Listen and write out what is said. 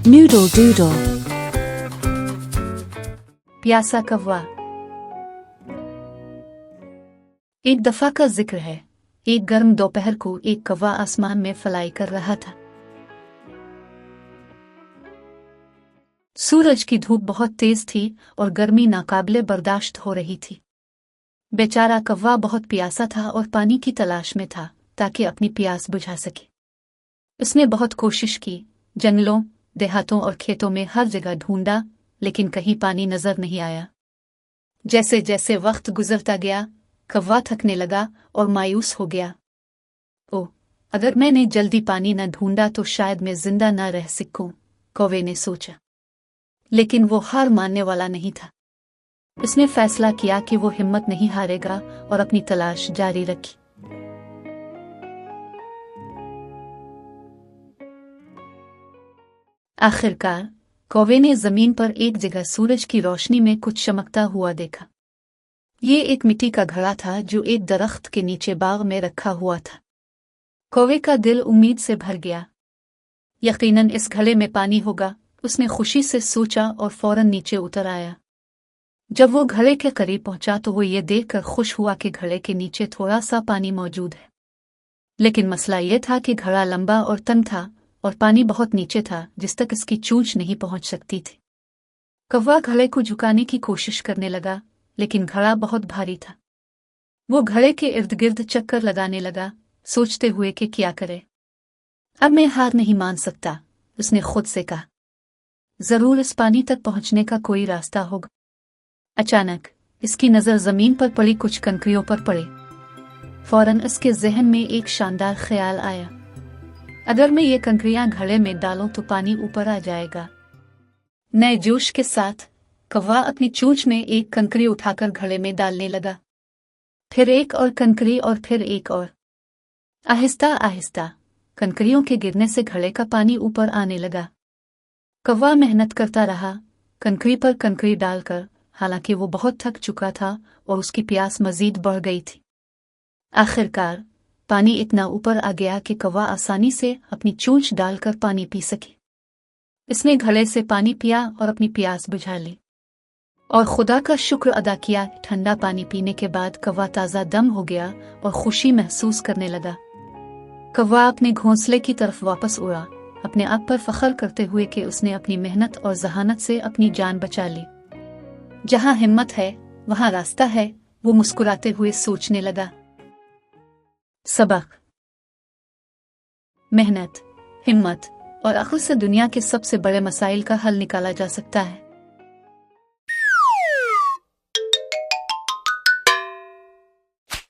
Noodle doodle. प्यासा कौवा। एक दफा का जिक्र है, एक गर्म दोपहर को एक कौवा आसमान में फ्लाई कर रहा था। सूरज की धूप बहुत तेज थी और गर्मी नाकाबिले बर्दाश्त हो रही थी। बेचारा कौवा बहुत प्यासा था और पानी की तलाश में था ताकि अपनी प्यास बुझा सके। उसने बहुत कोशिश की, जंगलों, देहातों और खेतों में हर जगह ढूंढा, लेकिन कहीं पानी नजर नहीं आया। जैसे जैसे वक्त गुजरता गया, कौवा थकने लगा और मायूस हो गया। ओह, अगर मैंने जल्दी पानी न ढूंढा तो शायद मैं जिंदा न रह सकूं, कौवे ने सोचा। लेकिन वो हार मानने वाला नहीं था। उसने फैसला किया कि वो हिम्मत नहीं हारेगा और अपनी तलाश जारी रखी। आखिरकार कौवे ने जमीन पर एक जगह सूरज की रोशनी में कुछ चमकता हुआ देखा। ये एक मिट्टी का घड़ा था जो एक दरख्त के नीचे बाग में रखा हुआ था। कौवे का दिल उम्मीद से भर गया। यकीनन इस घड़े में पानी होगा, उसने खुशी से सोचा और फौरन नीचे उतर आया। जब वो घड़े के करीब पहुंचा तो वो ये देखकर खुश हुआ कि घड़े के नीचे थोड़ा सा पानी मौजूद है। लेकिन मसला ये था कि घड़ा लंबा और तंग था और पानी बहुत नीचे था, जिस तक इसकी चोंच नहीं पहुंच सकती थी। कौवा घड़े को झुकाने की कोशिश करने लगा, लेकिन घड़ा बहुत भारी था। वो घड़े के इर्द गिर्द चक्कर लगाने लगा, सोचते हुए कि क्या करे। अब मैं हार नहीं मान सकता, उसने खुद से कहा। जरूर इस पानी तक पहुंचने का कोई रास्ता होगा। अचानक इसकी नजर जमीन पर पड़ी कुछ कंकरियों पर पड़ी। फौरन उसके जहन में एक शानदार ख्याल आया। अगर मैं ये कंकरियां घड़े में डालूं तो पानी ऊपर आ जाएगा। नए जोश के साथ कौवा अपनी चोंच में एक कंकरी उठाकर घड़े में डालने लगा। फिर एक और कंकरी और फिर एक और। आहिस्ता आहिस्ता कंकरियों के गिरने से घड़े का पानी ऊपर आने लगा। कौवा मेहनत करता रहा, कंकरी पर कंकरी डालकर, हालांकि वो बहुत थक चुका था और उसकी प्यास मजीद बढ़ गई थी। आखिरकार पानी इतना ऊपर आ गया कि कौवा आसानी से अपनी चोंच डालकर पानी पी सके। इसने घड़े से पानी पिया और अपनी प्यास बुझा ली और खुदा का शुक्र अदा किया। ठंडा पानी पीने के बाद कौवा ताज़ा दम हो गया और खुशी महसूस करने लगा। कौवा अपने घोंसले की तरफ वापस उड़ा, अपने आप पर फख्र करते हुए कि उसने अपनी मेहनत और जहानत से अपनी जान बचा ली। जहां हिम्मत है वहां रास्ता है, वो मुस्कुराते हुए सोचने लगा। सबक: मेहनत, हिम्मत और अक्ल से दुनिया के सबसे बड़े मसाइल का हल निकाला जा सकता है।